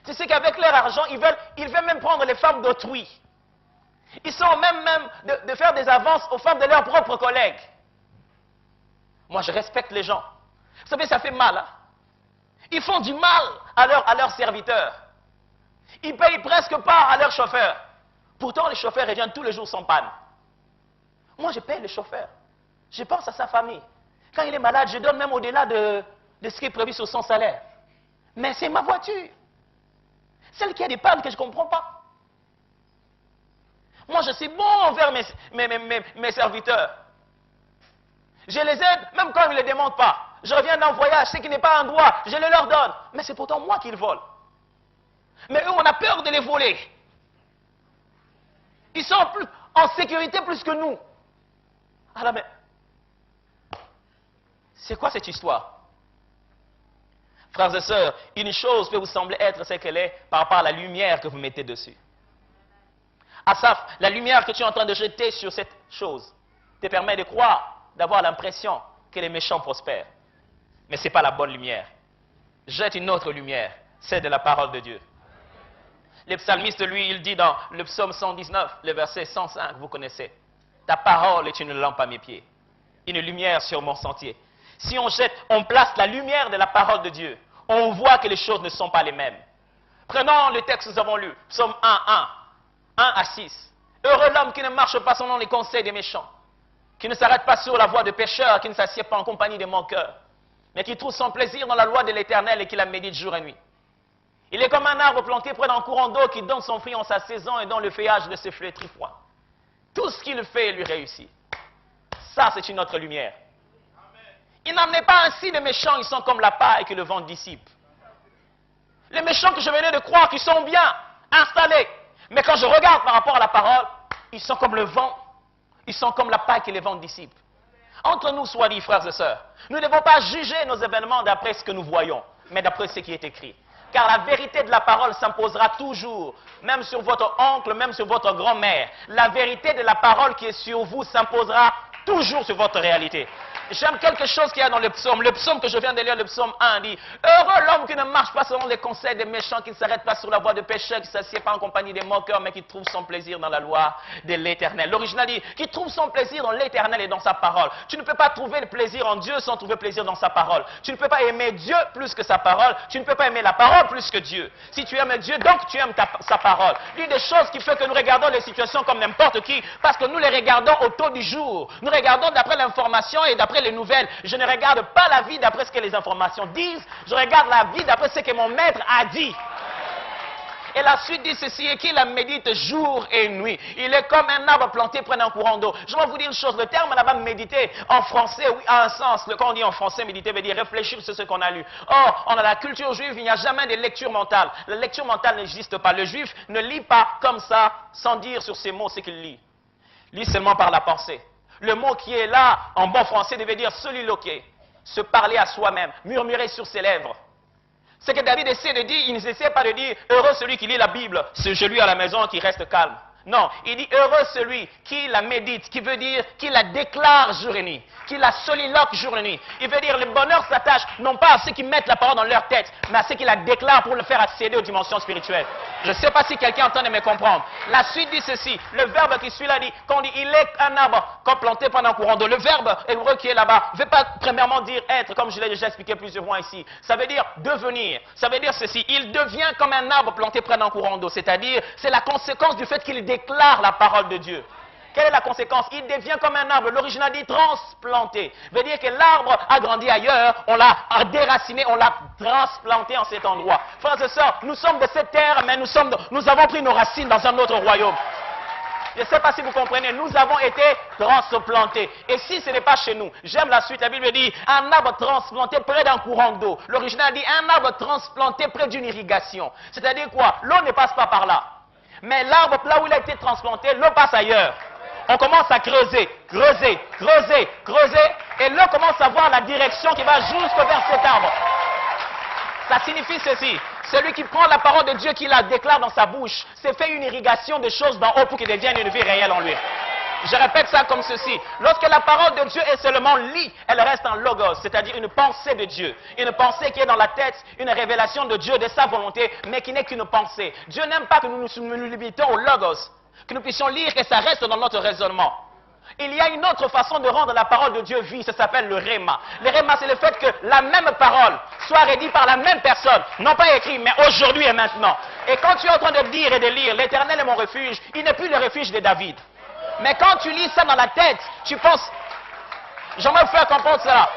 Tu sais qu'avec leur argent, ils veulent même prendre les femmes d'autrui. Ils sont même de faire des avances aux femmes de leurs propres collègues. Moi, je respecte les gens. Vous savez, ça fait mal. Hein? Ils font du mal à leurs serviteurs. Ils ne payent presque pas à leurs chauffeurs. Pourtant, les chauffeurs reviennent tous les jours sans panne. Moi, je paye le chauffeur. Je pense à sa famille. Quand il est malade, je donne même au-delà de ce qui est prévu sur son salaire. Mais c'est ma voiture. Celle qui a des pannes que je ne comprends pas. Moi, je suis bon envers mes serviteurs. Je les aide, même quand ils ne me le demandent pas. Je reviens d'un voyage, ce qui n'est pas un droit, je le leur donne. Mais c'est pourtant moi qui le vole. Mais eux, on a peur de les voler. Ils sont en sécurité plus que nous. Alors, mais c'est quoi cette histoire? Frères et sœurs, une chose peut vous sembler être ce qu'elle est par rapport à la lumière que vous mettez dessus. Asaph, la lumière que tu es en train de jeter sur cette chose te permet de croire, d'avoir l'impression que les méchants prospèrent. Mais ce n'est pas la bonne lumière. Jette une autre lumière, celle de la parole de Dieu. Le psalmiste, lui, il dit dans le psaume 119, le verset 105, vous connaissez. Ta parole est une lampe à mes pieds, une lumière sur mon sentier. Si on place la lumière de la parole de Dieu, on voit que les choses ne sont pas les mêmes. Prenons le texte que nous avons lu, psaume 1 à 6. Heureux l'homme qui ne marche pas selon les conseils des méchants, qui ne s'arrête pas sur la voie de pécheurs, qui ne s'assied pas en compagnie des manqueurs, mais qui trouve son plaisir dans la loi de l'Éternel et qui la médite jour et nuit. Il est comme un arbre planté près d'un courant d'eau qui donne son fruit en sa saison et dont le feuillage de ses flétrit point. Tout ce qu'il fait lui réussit. Ça, c'est une autre lumière. Il n'en est pas ainsi les méchants, ils sont comme la paille que le vent dissipe. Les méchants que je venais de croire qu'ils sont bien installés, mais quand je regarde par rapport à la parole, ils sont comme le vent, ils sont comme la paille que le vent dissipe. Entre nous, soit dit, frères et sœurs, nous ne devons pas juger nos événements d'après ce que nous voyons, mais d'après ce qui est écrit. Car la vérité de la parole s'imposera toujours, même sur votre oncle, même sur votre grand-mère. La vérité de la parole qui est sur vous s'imposera toujours sur votre réalité. J'aime quelque chose qu'il y a dans le psaume que je viens de lire, le psaume 1, dit « Heureux l'homme qui ne marche pas selon les conseils des méchants, qui ne s'arrête pas sur la voie de pécheurs, qui ne s'assied pas en compagnie des moqueurs, mais qui trouve son plaisir dans la loi de l'Éternel. » L'original dit « Qui trouve son plaisir dans l'Éternel et dans sa parole. » Tu ne peux pas trouver le plaisir en Dieu sans trouver plaisir dans sa parole. Tu ne peux pas aimer Dieu plus que sa parole. Tu ne peux pas aimer la parole plus que Dieu. Si tu aimes Dieu, donc tu aimes sa parole. L'une des choses qui fait que nous regardons les situations comme n'importe qui, parce que nous les regardons au taux du jour. Nous regardons d'après l'information et d'après les nouvelles. Je ne regarde pas la vie d'après ce que les informations disent. Je regarde la vie d'après ce que mon maître a dit. Et la suite dit ceci, et qu'il la médite jour et nuit. Il est comme un arbre planté près d'un courant d'eau. Je vais vous dire une chose, le terme là-bas méditer, en français, oui, a un sens. Quand on dit en français méditer, veut dire réfléchir sur ce qu'on a lu. Or, on a la culture juive, il n'y a jamais de lecture mentale. La lecture mentale n'existe pas. Le juif ne lit pas comme ça, sans dire sur ses mots ce qu'il lit. Il lit seulement par la pensée. Le mot qui est là, en bon français, devait dire soliloquer, se parler à soi-même, murmurer sur ses lèvres. Ce que David essaie de dire, il ne essaie pas de dire « Heureux celui qui lit la Bible, c'est celui à la maison qui reste calme ». Non, il dit « Heureux celui qui la médite », qui veut dire qui la déclare jour et nuit, qui la soliloque jour et nuit. Il veut dire le bonheur s'attache non pas à ceux qui mettent la parole dans leur tête, mais à ceux qui la déclarent pour le faire accéder aux dimensions spirituelles. Je ne sais pas si quelqu'un entend de me comprendre. La suite dit ceci, le verbe qui suit là dit, quand on dit il est un arbre comme planté pendant un courant d'eau, le verbe hébreu qui est là-bas ne veut pas premièrement dire être, comme je l'ai déjà expliqué plusieurs fois ici. Ça veut dire devenir. Ça veut dire ceci, il devient comme un arbre planté près d'un courant d'eau, c'est-à-dire c'est la conséquence du fait qu'il déclare la parole de Dieu. Quelle est la conséquence? Il devient comme un arbre. L'original dit transplanté. Veut dire que l'arbre a grandi ailleurs, on l'a déraciné, on l'a transplanté en cet endroit. Frères et sœurs, nous sommes de cette terre, mais nous avons pris nos racines dans un autre royaume. Je ne sais pas si vous comprenez, nous avons été transplantés. Et si ce n'est pas chez nous, j'aime la suite, la Bible dit un arbre transplanté près d'un courant d'eau. L'original dit un arbre transplanté près d'une irrigation. C'est-à-dire quoi? L'eau ne passe pas par là. Mais l'arbre, là où il a été transplanté, l'eau passe ailleurs. On commence à creuser, creuser, creuser, creuser, et l'eau commence à voir la direction qui va jusqu'au vers cet arbre. Ça signifie ceci, celui qui prend la parole de Dieu, qui la déclare dans sa bouche, s'est fait une irrigation de choses d'en haut pour qu'il devienne une vie réelle en lui. Je répète ça comme ceci. Lorsque la parole de Dieu est seulement lue, elle reste en logos, c'est-à-dire une pensée de Dieu. Une pensée qui est dans la tête, une révélation de Dieu, de sa volonté, mais qui n'est qu'une pensée. Dieu n'aime pas que nous nous limitons au logos, que nous puissions lire et ça reste dans notre raisonnement. Il y a une autre façon de rendre la parole de Dieu vie, ça s'appelle le réma. Le réma, c'est le fait que la même parole soit redite par la même personne, non pas écrite, mais aujourd'hui et maintenant. Et quand tu es en train de dire et de lire, l'Éternel est mon refuge, il n'est plus le refuge de David. Mais quand tu lis ça dans la tête, tu penses, j'aimerais vous faire comprendre cela.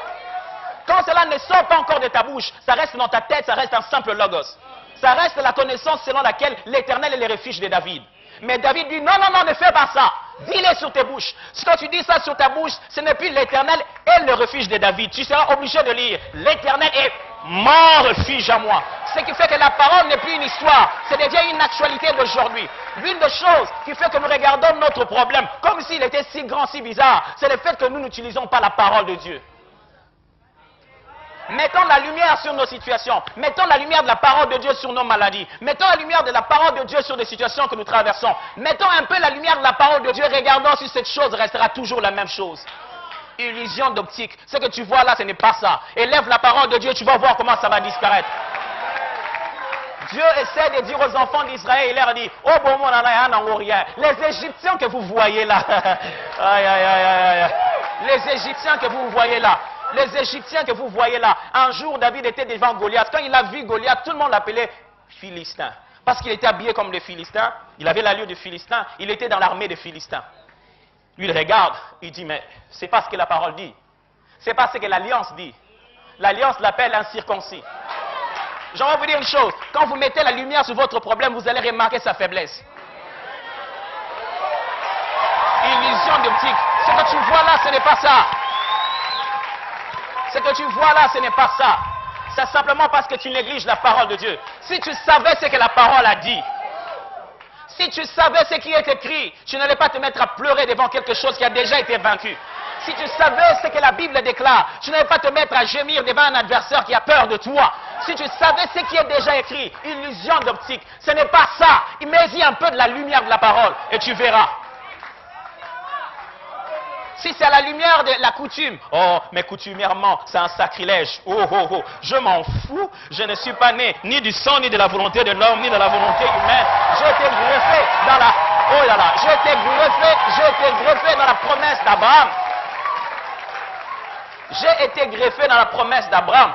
Quand cela ne sort pas encore de ta bouche, ça reste dans ta tête, ça reste un simple logos. Ça reste la connaissance selon laquelle l'Éternel est le refuge de David. Mais David dit, non, non, non, ne fais pas ça. Dis-le sur tes bouches. Quand tu dis ça sur ta bouche, ce n'est plus l'Éternel est le refuge de David. Tu seras obligé de lire, l'Éternel est mon refuge à moi. Ce qui fait que la parole n'est plus une histoire, c'est déjà une actualité d'aujourd'hui. L'une des choses qui fait que nous regardons notre problème comme s'il était si grand, si bizarre, c'est le fait que nous n'utilisons pas la parole de Dieu. Mettons la lumière sur nos situations. Mettons la lumière de la parole de Dieu sur nos maladies. Mettons la lumière de la parole de Dieu sur des situations que nous traversons. Mettons un peu la lumière de la parole de Dieu. Regardons si cette chose restera toujours la même chose. Illusion d'optique. Ce que tu vois là, ce n'est pas ça. Élève la parole de Dieu, tu vas voir comment ça va disparaître. Dieu essaie de dire aux enfants d'Israël, il leur dit, oh bon, mon rien. Les Égyptiens que vous voyez là, aïe, aïe, aïe, aïe. Les Égyptiens que vous voyez là, les Égyptiens que vous voyez là, un jour David était devant Goliath. Quand il a vu Goliath, tout le monde l'appelait Philistin. Parce qu'il était habillé comme les Philistins, il avait l'allure des Philistins, il était dans l'armée des Philistins. Lui, il regarde, il dit, mais c'est pas ce que la parole dit. C'est pas ce que l'Alliance dit. L'Alliance l'appelle incirconcis. J'aimerais vous dire une chose, quand vous mettez la lumière sur votre problème, vous allez remarquer sa faiblesse. Illusion d'optique. Ce que tu vois là, ce n'est pas ça. Ce que tu vois là, ce n'est pas ça. C'est simplement parce que tu négliges la parole de Dieu. Si tu savais ce que la parole a dit, si tu savais ce qui est écrit, tu n'allais pas te mettre à pleurer devant quelque chose qui a déjà été vaincu. Si tu savais ce que la Bible déclare, tu n'allais pas te mettre à gémir devant un adversaire qui a peur de toi. Si tu savais ce qui est déjà écrit, illusion d'optique, ce n'est pas ça. Mets-y un peu de la lumière de la parole et tu verras. Si c'est à la lumière de la coutume, oh, mais coutumièrement, c'est un sacrilège. Oh, oh, oh, je m'en fous. Je ne suis pas né ni du sang, ni de la volonté de l'homme, ni de la volonté humaine. J'ai été greffé dans la... Oh là là, j'ai été greffé dans la promesse d'Abraham. J'ai été greffé dans la promesse d'Abraham.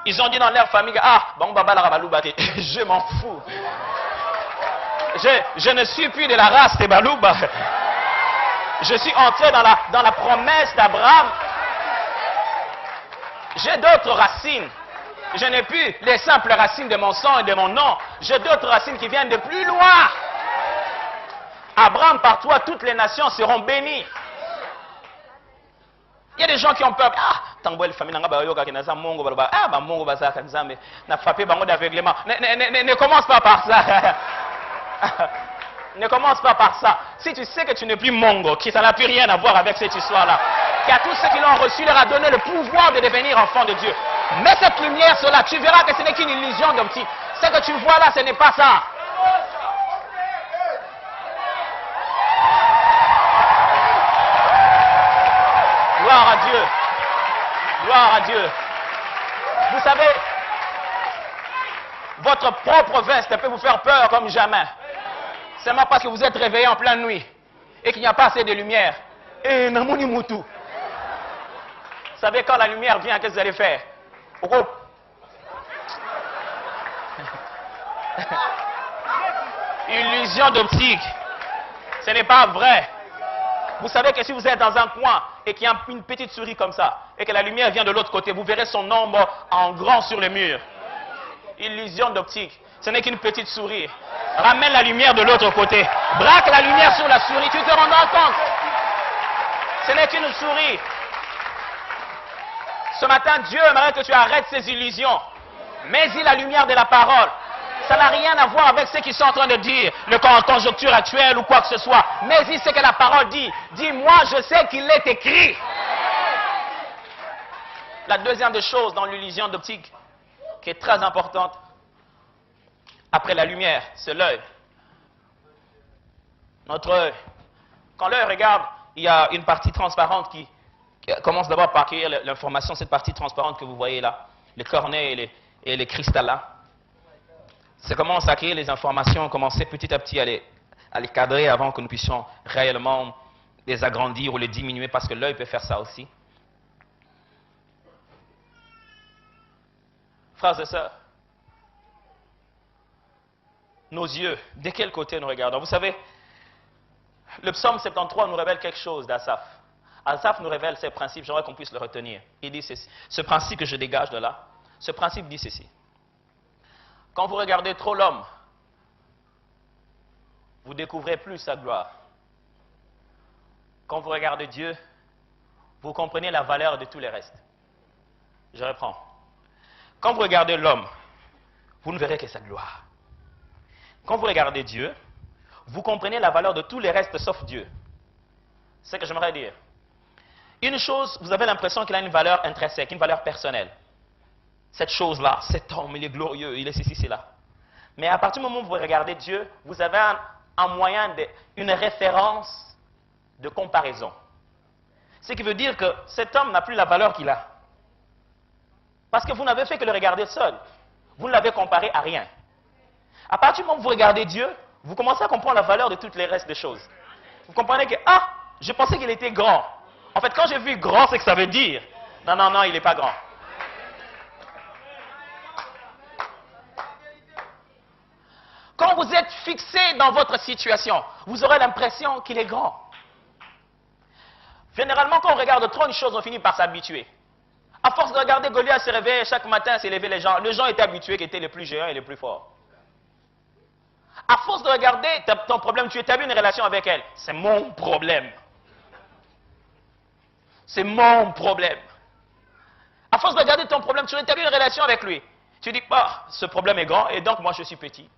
Ils ont dit dans leur famille, ah, bon, baba la rabalouba, je m'en fous. Je ne suis plus de la race des balouba. Je suis entré dans la promesse d'Abraham. J'ai d'autres racines. Je n'ai plus les simples racines de mon sang et de mon nom. J'ai d'autres racines qui viennent de plus loin. Abraham, par toi, toutes les nations seront bénies. Il y a des gens qui ont peur. Ah, n'a frappé d'aveuglement. Ne commence pas par ça. Ne commence pas par ça. Si tu sais que tu n'es plus mongo, que ça n'a plus rien à voir avec cette histoire-là, qu'à tous ceux qui l'ont reçu, leur a donné le pouvoir de devenir enfants de Dieu. Mets cette lumière sur là, tu verras que ce n'est qu'une illusion d'optique. Ce que tu vois là, ce n'est pas ça. Gloire à Dieu. Gloire à Dieu. Vous savez, votre propre veste peut vous faire peur comme jamais. Seulement parce que vous êtes réveillé en pleine nuit et qu'il n'y a pas assez de lumière. Et Namuni Moutou. Vous savez, quand la lumière vient, qu'est-ce que vous allez faire? Illusion d'optique. Ce n'est pas vrai. Vous savez que si vous êtes dans un coin et qu'il y a une petite souris comme ça, et que la lumière vient de l'autre côté, vous verrez son ombre en grand sur le mur. Illusion d'optique. Ce n'est qu'une petite souris. Ramène la lumière de l'autre côté. Braque la lumière sur la souris. Tu te rendras compte. Ce n'est qu'une souris. Ce matin, Dieu aimerait que tu arrêtes ces illusions. Mets-y la lumière de la parole. Ça n'a rien à voir avec ce qu'ils sont en train de dire, le conjoncture actuelle ou quoi que ce soit. Mets-y ce que la parole dit. Dis-moi, je sais qu'il est écrit. La deuxième des choses dans l'illusion d'optique, qui est très importante, après la lumière, c'est l'œil. Notre œil Quand l'œil regarde, il y a une partie transparente qui commence d'abord par accueillir l'information, cette partie transparente que vous voyez là, les cornets et les cristallins. Ça commence à accueillir les informations, commencer petit à petit à les cadrer avant que nous puissions réellement les agrandir ou les diminuer, parce que l'œil peut faire ça aussi. Frères et sœurs, nos yeux, de quel côté nous regardons? Vous savez, le psaume 73 nous révèle quelque chose d'Asaph. Asaph nous révèle ces principes, j'aimerais qu'on puisse le retenir. Il dit ceci, ce principe que je dégage de là, ce principe dit ceci. Quand vous regardez trop l'homme, vous découvrez plus sa gloire. Quand vous regardez Dieu, vous comprenez la valeur de tous les restes. Je reprends. Quand vous regardez l'homme, vous ne verrez que sa gloire. Quand vous regardez Dieu, vous comprenez la valeur de tous les restes sauf Dieu. C'est ce que j'aimerais dire. Une chose, vous avez l'impression qu'il a une valeur intrinsèque, une valeur personnelle. Cette chose-là, cet homme, il est glorieux, il est ceci, c'est là. Mais à partir du moment où vous regardez Dieu, vous avez un moyen, une référence de comparaison. Ce qui veut dire que cet homme n'a plus la valeur qu'il a. Parce que vous n'avez fait que le regarder seul. Vous ne l'avez comparé à rien. À partir du moment où vous regardez Dieu, vous commencez à comprendre la valeur de toutes les restes des choses. Vous comprenez que, ah, je pensais qu'il était grand. En fait, quand j'ai vu grand, c'est que ça veut dire, non, non, non, il n'est pas grand. Quand vous êtes fixé dans votre situation, vous aurez l'impression qu'il est grand. Généralement, quand on regarde trop une chose, on finit par s'habituer. À force de regarder Goliath se réveiller chaque matin, s'élever les gens étaient habitués qu'ils étaient les plus géants et les plus forts. À force de regarder ton problème, tu établis une relation avec elle. C'est mon problème. C'est mon problème. À force de regarder ton problème, tu établis une relation avec lui. Tu dis, bah, ce problème est grand et donc moi je suis petit.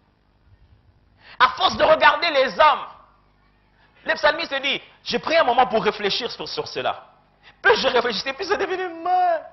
À force de regarder les hommes, le psalmiste dit, j'ai pris un moment pour réfléchir sur cela. Plus je réfléchissais, plus c'est devenu mal.